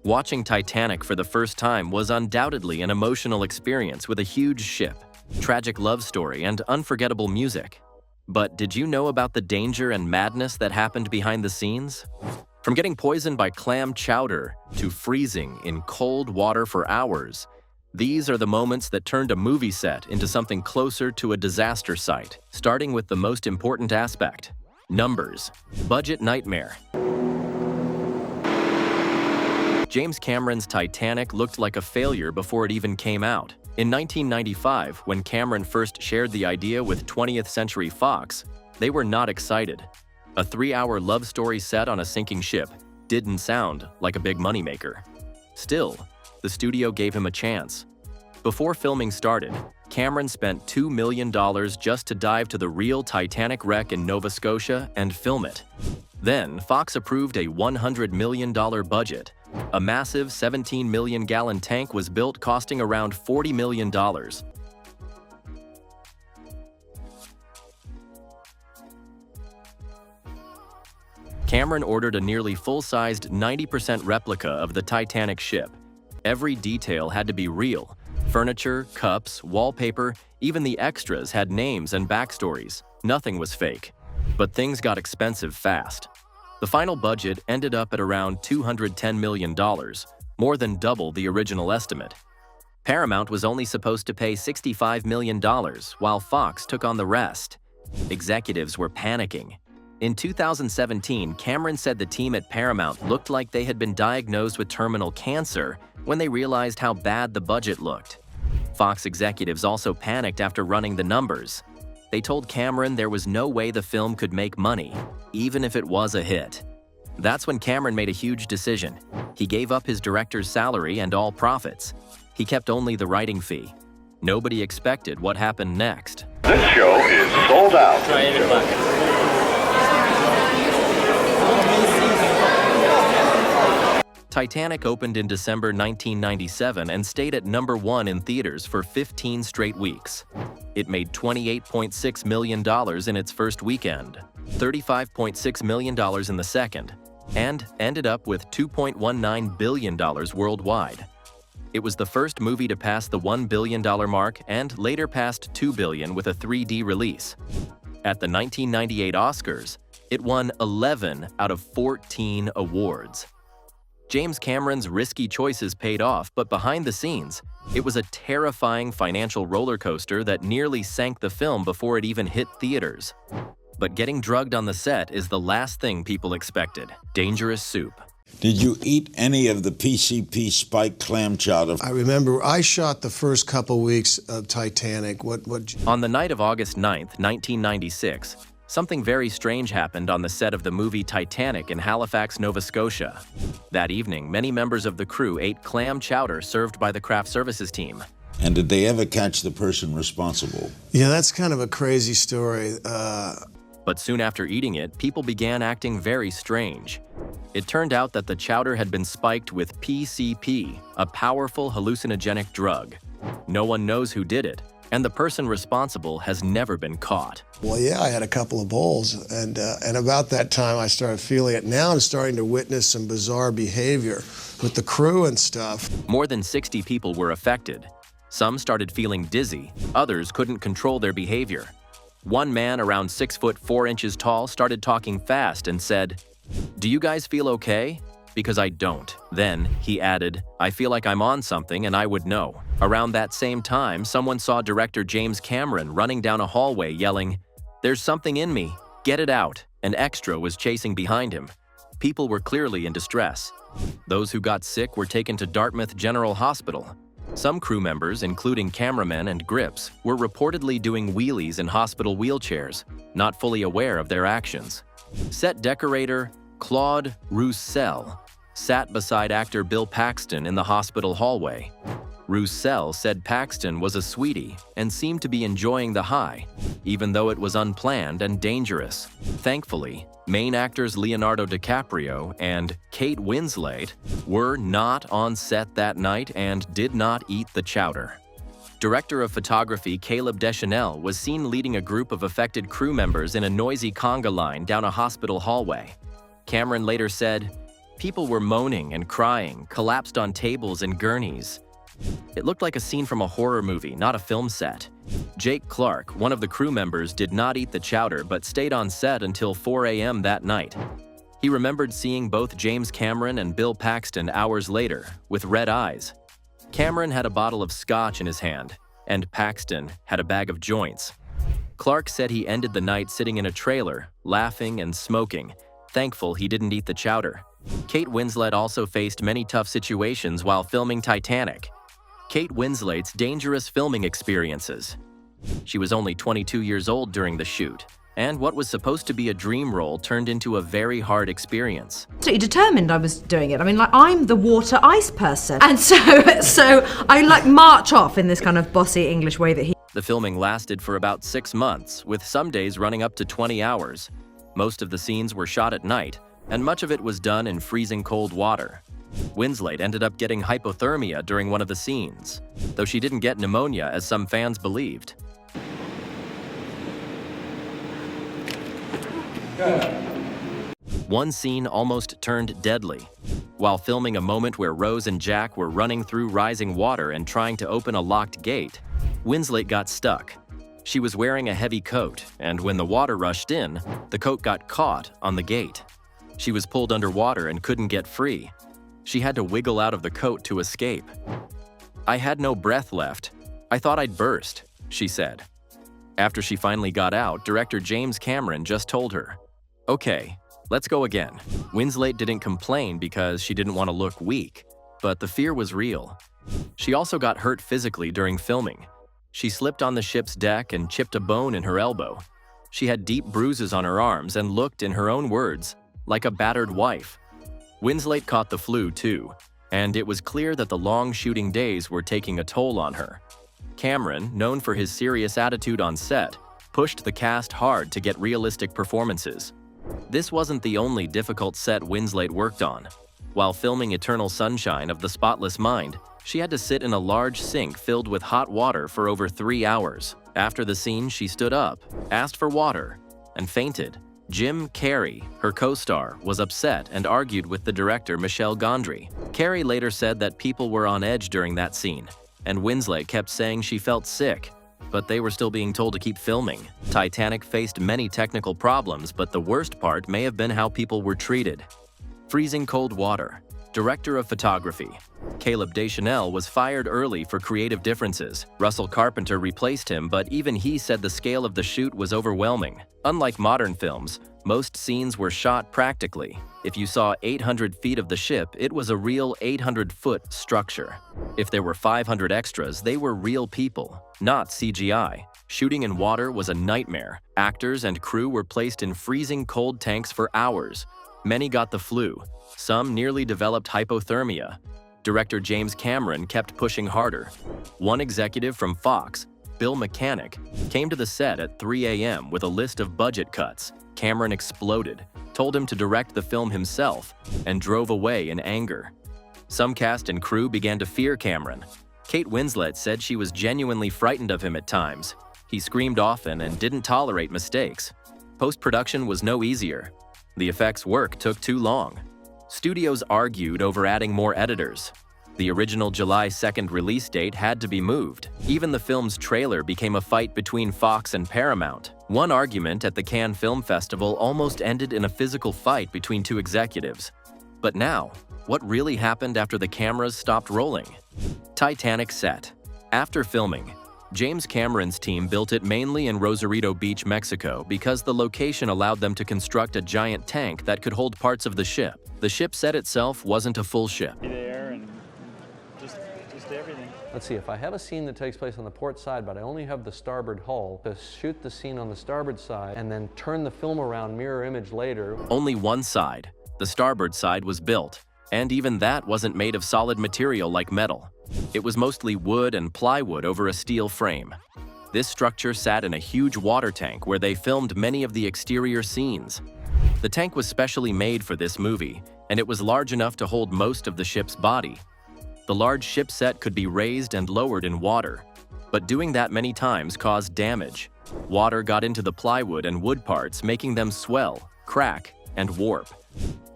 Watching Titanic for the first time was undoubtedly an emotional experience with a huge ship, tragic love story, and unforgettable music. But did you know about the danger and madness that happened behind the scenes? From getting poisoned by clam chowder to freezing in cold water for hours, these are the moments that turned a movie set into something closer to a disaster site, starting with the most important aspect: numbers. Budget nightmare. James Cameron's Titanic looked like a failure before it even came out. In 1995, when Cameron first shared the idea with 20th Century Fox, they were not excited. A 3-hour love story set on a sinking ship didn't sound like a big moneymaker. Still, the studio gave him a chance. Before filming started, Cameron spent $2 million just to dive to the real Titanic wreck in Nova Scotia and film it. Then, Fox approved a $100 million budget. A massive 17-million-gallon tank was built, costing around $40 million. Cameron ordered a nearly full-sized 90% replica of the Titanic ship. Every detail had to be real. Furniture, cups, wallpaper, even the extras had names and backstories. Nothing was fake. But things got expensive fast. The final budget ended up at around $210 million, more than double the original estimate. Paramount was only supposed to pay $65 million, while Fox took on the rest. Executives were panicking. In 2017, Cameron said the team at Paramount looked like they had been diagnosed with terminal cancer when they realized how bad the budget looked. Fox executives also panicked after running the numbers. They told Cameron there was no way the film could make money, even if it was a hit. That's when Cameron made a huge decision. He gave up his director's salary and all profits. He kept only the writing fee. Nobody expected what happened next. This show is sold out. Titanic opened in December 1997 and stayed at #1 in theaters for 15 straight weeks. It made $28.6 million in its first weekend, $35.6 million in the second, and ended up with $2.19 billion worldwide. It was the first movie to pass the $1 billion mark and later passed $2 billion with a 3D release. At the 1998 Oscars, it won 11 out of 14 awards. James Cameron's risky choices paid off, but behind the scenes, it was a terrifying financial roller coaster that nearly sank the film before it even hit theaters. But getting drugged on the set is the last thing people expected. Dangerous soup. Did you eat any of the PCP spiked clam chowder? I remember I shot the first couple weeks of Titanic. On the night of August 9th, 1996, something very strange happened on the set of the movie Titanic in Halifax, Nova Scotia. That evening, many members of the crew ate clam chowder served by the craft services team. And did they ever catch the person responsible? Yeah, that's kind of a crazy story. But soon after eating it, people began acting very strange. It turned out that the chowder had been spiked with PCP, a powerful hallucinogenic drug. No one knows who did it, and the person responsible has never been caught. Well, yeah, I had a couple of bowls, and about that time I started feeling it. Now I'm starting to witness some bizarre behavior with the crew and stuff. More than 60 people were affected. Some started feeling dizzy, others couldn't control their behavior. One man around 6 foot 4 inches tall started talking fast and said, "Do you guys feel okay? Because I don't." Then he added, "I feel like I'm on something and I would know." Around that same time, someone saw director James Cameron running down a hallway yelling, "There's something in me, get it out." An extra was chasing behind him. People were clearly in distress. Those who got sick were taken to Dartmouth General Hospital. Some crew members, including cameramen and grips, were reportedly doing wheelies in hospital wheelchairs, not fully aware of their actions. Set decorator Claude Roussel sat beside actor Bill Paxton in the hospital hallway. Roussel said Paxton was a sweetie and seemed to be enjoying the high, even though it was unplanned and dangerous. Thankfully, main actors Leonardo DiCaprio and Kate Winslet were not on set that night and did not eat the chowder. Director of photography Caleb Deschanel was seen leading a group of affected crew members in a noisy conga line down a hospital hallway. Cameron later said, People were moaning and crying, collapsed on tables and gurneys. It looked like a scene from a horror movie, not a film set. Jake Clark, one of the crew members, did not eat the chowder but stayed on set until 4 a.m. that night. He remembered seeing both James Cameron and Bill Paxton hours later, with red eyes. Cameron had a bottle of scotch in his hand, and Paxton had a bag of joints. Clark said he ended the night sitting in a trailer, laughing and smoking, thankful he didn't eat the chowder. Kate Winslet also faced many tough situations while filming Titanic. Kate Winslet's dangerous filming experiences. She was only 22 years old during the shoot, and what was supposed to be a dream role turned into a very hard experience. Absolutely determined I was doing it. I mean, like, I'm the water ice person. And so I like march off in this kind of bossy English way that he... The filming lasted for about 6 months, with some days running up to 20 hours. Most of the scenes were shot at night, and much of it was done in freezing cold water. Winslet ended up getting hypothermia during one of the scenes, though she didn't get pneumonia as some fans believed. One scene almost turned deadly. While filming a moment where Rose and Jack were running through rising water and trying to open a locked gate, Winslet got stuck. She was wearing a heavy coat, and when the water rushed in, the coat got caught on the gate. She was pulled underwater and couldn't get free. She had to wiggle out of the coat to escape. "I had no breath left. I thought I'd burst," she said. After she finally got out, director James Cameron just told her, "Okay, let's go again." Winslet didn't complain because she didn't want to look weak, but the fear was real. She also got hurt physically during filming. She slipped on the ship's deck and chipped a bone in her elbow. She had deep bruises on her arms and looked, in her own words, like a battered wife. Winslet caught the flu too, and it was clear that the long shooting days were taking a toll on her. Cameron, known for his serious attitude on set, pushed the cast hard to get realistic performances. This wasn't the only difficult set Winslet worked on. While filming Eternal Sunshine of the Spotless Mind, she had to sit in a large sink filled with hot water for over 3 hours. After the scene, she stood up, asked for water, and fainted. Jim Carrey, her co-star, was upset and argued with the director Michel Gondry. Carrey later said that people were on edge during that scene, and Winslet kept saying she felt sick, but they were still being told to keep filming. Titanic faced many technical problems, but the worst part may have been how people were treated. Freezing cold water. Director of photography. Caleb Deschanel was fired early for creative differences. Russell Carpenter replaced him, but even he said the scale of the shoot was overwhelming. Unlike modern films, most scenes were shot practically. If you saw 800 feet of the ship, it was a real 800-foot structure. If there were 500 extras, they were real people, not CGI. Shooting in water was a nightmare. Actors and crew were placed in freezing cold tanks for hours. Many got the flu. Some nearly developed hypothermia. Director James Cameron kept pushing harder. One executive from Fox, Bill Mechanic, came to the set at 3 a.m. with a list of budget cuts. Cameron exploded, told him to direct the film himself, and drove away in anger. Some cast and crew began to fear Cameron. Kate Winslet said she was genuinely frightened of him at times. He screamed often and didn't tolerate mistakes. Post-production was no easier. The effects work took too long. Studios argued over adding more editors. The original July 2nd release date had to be moved. Even the film's trailer became a fight between Fox and Paramount. One argument at the Cannes Film Festival almost ended in a physical fight between two executives. But now, what really happened after the cameras stopped rolling? Titanic set. After filming, James Cameron's team built it mainly in Rosarito Beach, Mexico, because the location allowed them to construct a giant tank that could hold parts of the ship. The ship set itself wasn't a full ship. There and just everything. Let's see, if I have a scene that takes place on the port side, but I only have the starboard hull, to shoot the scene on the starboard side and then turn the film around mirror image later. Only one side, the starboard side, was built, and even that wasn't made of solid material like metal. It was mostly wood and plywood over a steel frame. This structure sat in a huge water tank where they filmed many of the exterior scenes. The tank was specially made for this movie, and it was large enough to hold most of the ship's body. The large ship set could be raised and lowered in water, but doing that many times caused damage. Water got into the plywood and wood parts, making them swell, crack, and warp.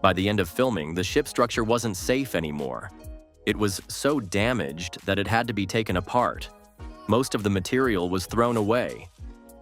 By the end of filming, the ship structure wasn't safe anymore. It was so damaged that it had to be taken apart. Most of the material was thrown away.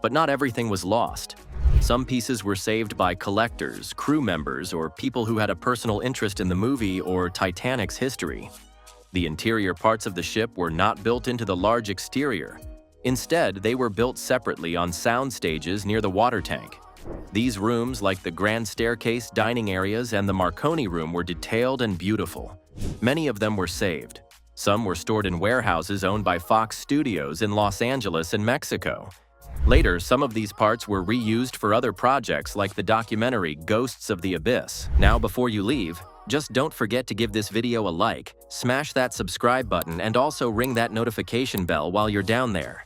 But not everything was lost. Some pieces were saved by collectors, crew members, or people who had a personal interest in the movie or Titanic's history. The interior parts of the ship were not built into the large exterior. Instead, they were built separately on sound stages near the water tank. These rooms, like the grand staircase, dining areas, and the Marconi room, were detailed and beautiful. Many of them were saved. Some were stored in warehouses owned by Fox Studios in Los Angeles and Mexico. Later, some of these parts were reused for other projects like the documentary Ghosts of the Abyss. Now, before you leave, just don't forget to give this video a like, smash that subscribe button, and also ring that notification bell while you're down there.